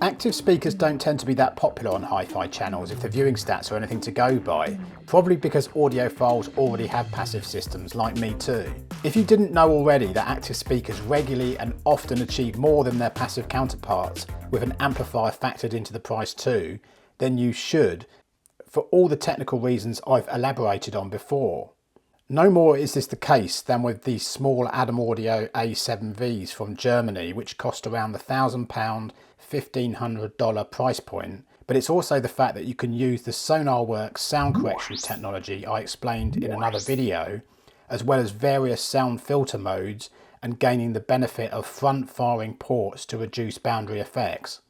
Active speakers don't tend to be that popular on hi-fi channels if the viewing stats are anything to go by, probably because audiophiles already have passive systems like me too. If you didn't know already that active speakers regularly and often achieve more than their passive counterparts with an amplifier factored into the price too, then you should, for all the technical reasons I've elaborated on before. No more is this the case than with the small Adam Audio A7Vs from Germany, which cost around the £1,000, $1,500 price point, but it's also the fact that you can use the SonarWorks sound correction technology I explained in another video, as well as various sound filter modes and gaining the benefit of front-firing ports to reduce boundary effects.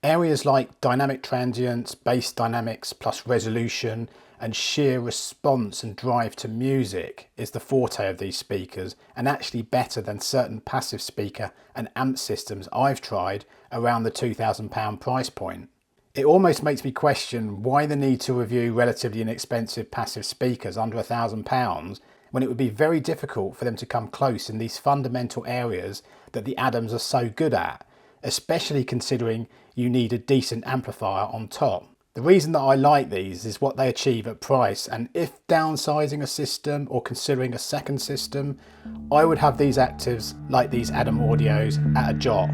Areas like dynamic transients, bass dynamics plus resolution, and sheer response and drive to music is the forte of these speakers, and actually better than certain passive speaker and amp systems I've tried around the £2,000 price point. It almost makes me question why the need to review relatively inexpensive passive speakers under £1,000 when it would be very difficult for them to come close in these fundamental areas that the Adams are so good at, especially considering you need a decent amplifier on top. The reason that I like these is what they achieve at price, and if downsizing a system or considering a second system, I would have these actives like these Adam Audios at a jot.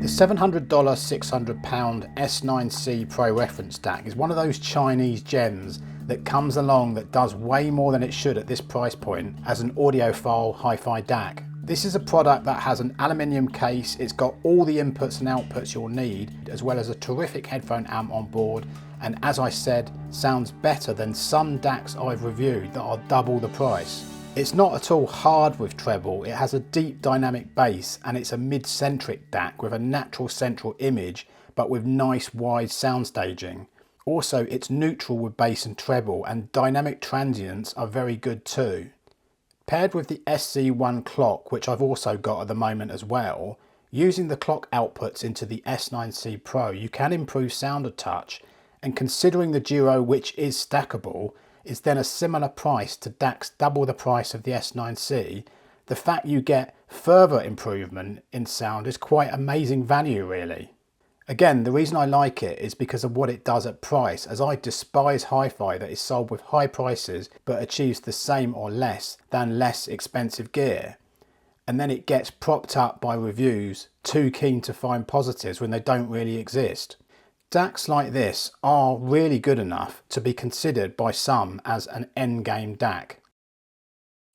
The $700, £600 S9C Pro reference DAC is one of those Chinese gems that comes along that does way more than it should at this price point as an audiophile hi-fi DAC. This is a product that has an aluminium case, it's got all the inputs and outputs you'll need, as well as a terrific headphone amp on board, and as I said, sounds better than some DACs I've reviewed that are double the price. It's not at all hard with treble, it has a deep dynamic bass, and it's a mid-centric DAC with a natural central image, but with nice wide sound staging. Also, it's neutral with bass and treble, and dynamic transients are very good too. Paired with the SC1 clock, which I've also got at the moment as well, using the clock outputs into the S9C Pro, you can improve sound a touch, and considering the Duo, which is stackable, is then a similar price to DACs double the price of the S9C, the fact you get further improvement in sound is quite amazing value really. Again, the reason I like it is because of what it does at price, as I despise hi-fi that is sold with high prices but achieves the same or less than less expensive gear. And then it gets propped up by reviews too keen to find positives when they don't really exist. DACs like this are really good enough to be considered by some as an endgame DAC.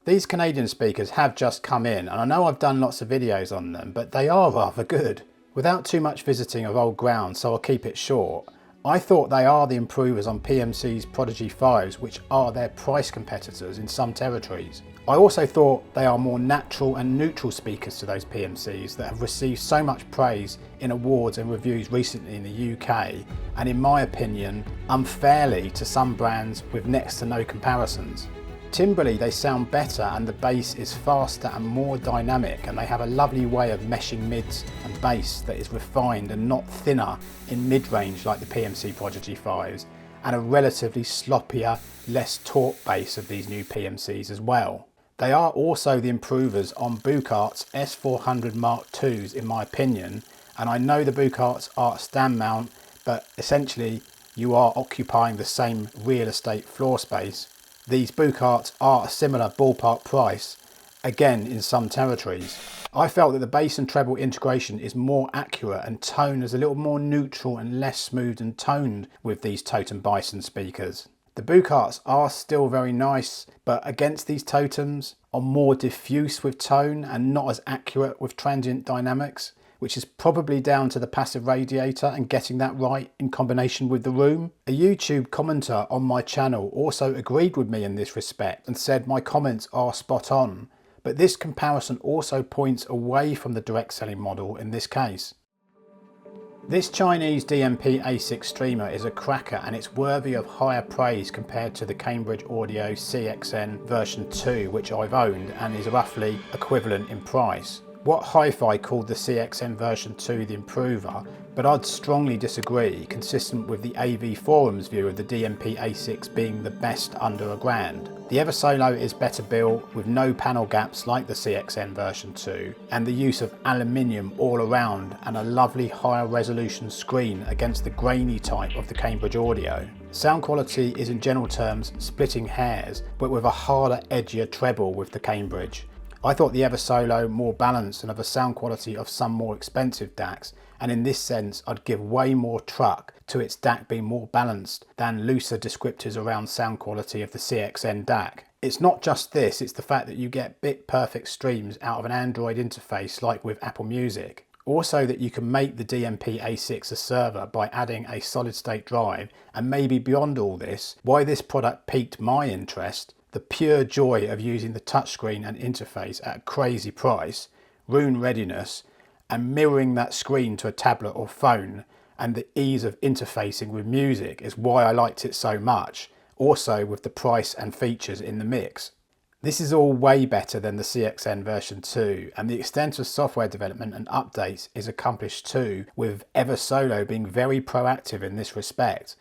These Canadian speakers have just come in, and I know I've done lots of videos on them, but they are rather good. Without too much visiting of old ground, so I'll keep it short, I thought they are the improvers on PMC's Prodigy 5s, which are their price competitors in some territories. I also thought they are more natural and neutral speakers to those PMCs that have received so much praise in awards and reviews recently in the UK, and in my opinion, unfairly to some brands with next to no comparisons. Timbrally, they sound better and the bass is faster and more dynamic, and they have a lovely way of meshing mids and bass that is refined and not thinner in mid-range like the PMC Prodigy 5s, and a relatively sloppier, less taut bass of these new PMCs as well. They are also the improvers on Buchart's S400 Mark IIs in my opinion, and I know the Buchart's are stand mount, but essentially you are occupying the same real estate floor space. These Bucharts are a similar ballpark price, again in some territories. I felt that the bass and treble integration is more accurate and tone is a little more neutral and less smooth and toned with these Totem Bison speakers. The Bucharts are still very nice, but against these Totems are more diffuse with tone and not as accurate with transient dynamics, which is probably down to the passive radiator and getting that right in combination with the room. A YouTube commenter on my channel also agreed with me in this respect and said my comments are spot on, but this comparison also points away from the direct selling model in this case. This Chinese DMP A6 streamer is a cracker, and it's worthy of higher praise compared to the Cambridge Audio CXN version 2, which I've owned and is roughly equivalent in price. What Hi-Fi called the CXN version 2 the improver, but I'd strongly disagree, consistent with the AV Forum's view of the DMP A6 being the best under $1,000. The Eversolo is better built, with no panel gaps like the CXN version 2, and the use of aluminium all around and a lovely higher resolution screen against the grainy type of the Cambridge Audio. Sound quality is in general terms splitting hairs, but with a harder, edgier treble with the Cambridge. I thought the Eversolo more balanced and of a sound quality of some more expensive DACs, and in this sense I'd give way more truck to its DAC being more balanced than looser descriptors around sound quality of the CXN DAC. It's not just this, it's the fact that you get bit perfect streams out of an Android interface like with Apple Music. Also that you can make the DMP A6 a server by adding a solid state drive, and maybe beyond all this, why this product piqued my interest, the pure joy of using the touchscreen and interface at a crazy price, room readiness, and mirroring that screen to a tablet or phone, and the ease of interfacing with music is why I liked it so much, also with the price and features in the mix. This is all way better than the CXN version 2, and the extent of software development and updates is accomplished too, with Eversolo being very proactive in this respect.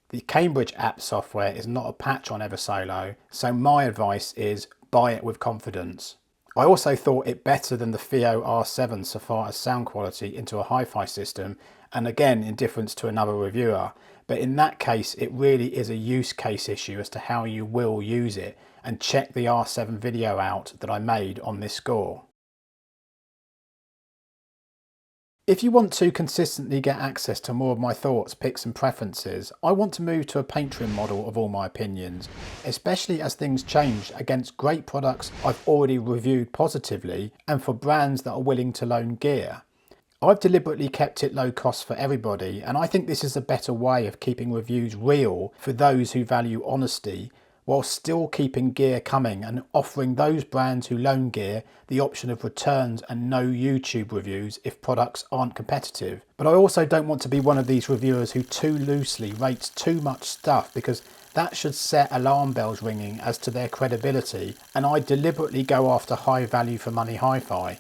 The Cambridge app software is not a patch on Eversolo, so my advice is buy it with confidence. I also thought it better than the FiiO R7 so far as sound quality into a hi-fi system, and again in difference to another reviewer, but in that case it really is a use case issue as to how you will use it, and check the R7 video out that I made on this score. If you want to consistently get access to more of my thoughts, picks and preferences, I want to move to a Patreon model of all my opinions, especially as things change against great products I've already reviewed positively and for brands that are willing to loan gear. I've deliberately kept it low cost for everybody, and I think this is a better way of keeping reviews real for those who value honesty, while still keeping gear coming and offering those brands who loan gear the option of returns and no YouTube reviews if products aren't competitive. But I also don't want to be one of these reviewers who too loosely rates too much stuff, because that should set alarm bells ringing as to their credibility, and I deliberately go after high value for money hi-fi.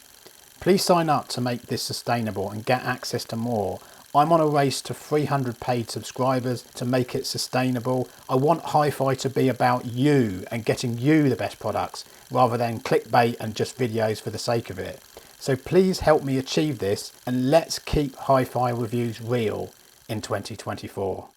Please sign up to make this sustainable and get access to more. I'm on a race to 300 paid subscribers to make it sustainable. I want Hi-Fi to be about you and getting you the best products rather than clickbait and just videos for the sake of it. So please help me achieve this, and let's keep Hi-Fi reviews real in 2024.